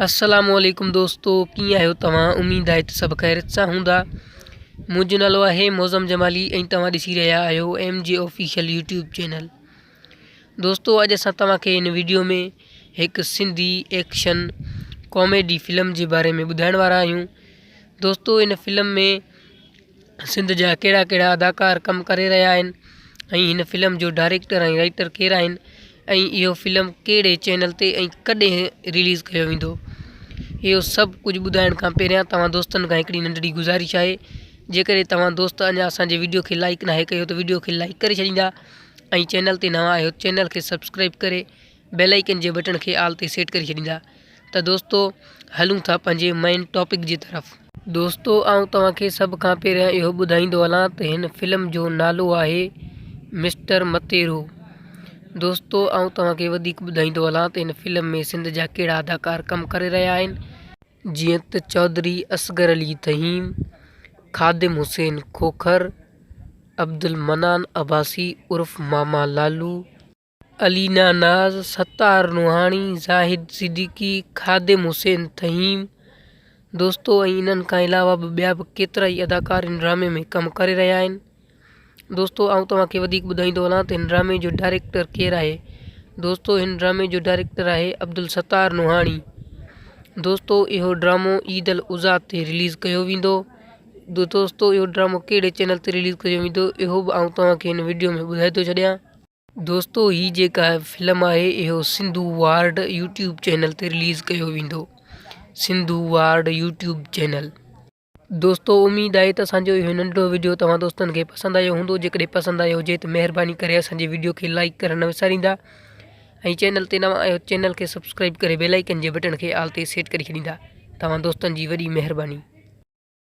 अस्सलामुअलैकुम दोस्तों, कीअं आहियो तव्हां? उम्मीद आहे त सभु ख़ैरियत सां हूंदा। मुंहिंजो नालो आहे मौज़म जमाली ऐं तव्हां ॾिसी रहिया आहियो MJ ऑफिशियल यूट्यूब चैनल। दोस्तों, अॼु असां तव्हांखे हिन वीडियो में हिकु सिंधी एक्शन कॉमेडी फिल्म जे बारे में ॿुधाइण वारा आहियूं। दोस्तों, इन फिल्म में सिंध जा कहिड़ा कहिड़ा अदाकार कमु करे रहिया आहिनि ऐं हिन फिल्म जो डायरेक्टर ऐं राइटर केरु आहिनि ऐं इहो फिल्म कहिड़े चैनल ते ऐं कॾहिं रिलीज़ कयो वेंदो, इहो सभु कुझु ॿुधाइण खां पहिरियां तव्हां दोस्तनि खां हिकिड़ी नंढड़ी गुज़ारिश आहे। जेकॾहिं तव्हां दोस्त अञा असांजे वीडियो खे लाइक नाहे कयो त वीडियो खे लाइक करे छॾींदा ऐं चैनल ते नवां आहियो चैनल खे सब्सक्राइब करे बेल आइकन जे बटन खे आल ते सेट करे छॾींदा। त दोस्तों, हलूं था पंहिंजे मेन टॉपिक जी तरफ़। दोस्तों, आउं तव्हांखे सभ खां पहिरियां इहो ॿुधाईंदो हलां त हिन फिल्म जो नालो आहे मिस्टर मतेरो। दोस्तों, आउं तव्हांखे वधीक ॿुधाईंदो हलां त हिन फिल्म में सिंध जा कहिड़ा अदाकार कमु करे रहिया आहिनि, जीअं त चौधरी असगर अली तहीम, ख़ादिम हुसैन खोखर, अब्दुल मनान अब्बासी उर्फ़ मामा लालू, अलीना नाज़, सत्तार नुहाणी, ज़ाहिद सिद्दीकी, ख़ादिम हुसैन तहीम। दोस्तों, ऐं इन्हनि खां अलावा ॿिया बि केतिरा ई अदाकार हिन ड्रामे में कमु करे रहिया आहिनि। दोस्तों, आउं तव्हांखे वधीक ॿुधाईंदो हलां त हिन ड्रामे जो डायरेक्टर केरु आहे। दोस्तों, हिन ड्रामे जो डायरेक्टर आहे अब्दुल सत्तार नुहाणी। दोस्तों, इहो ड्रामो ईद अल उज़ा ते रिलीज़ कयो वेंदो। दोस्तों, इहो ड्रामो कहिड़े चैनल ते रिलीज़ कयो वेंदो, इहो बि आउं तव्हांखे हिन वीडियो में ॿुधाए थो छॾियां। दोस्तों, हीअ जेका फिल्म आहे इहो सिंधू वार्ड यूट्यूब चैनल ते रिलीज़ कयो वेंदो। Sindhu ward YouTube channel. दोस्तों, उम्मीद आहे त असांजो इहो नंढिड़ो वीडियो तव्हां दोस्तनि खे पसंदि आयो हूंदो। जेकॾहिं पसंदि आयो हुजे त महिरबानी करे असांजे वीडियो खे लाइक करणु न विसारींदा ऐं चैनल ते नवां आहियो चैनल खे सब्सक्राइब करे बेल आइकन जे बटन खे आल ते सेट करे छॾींदा। तव्हां दोस्तनि जी वॾी महिरबानी।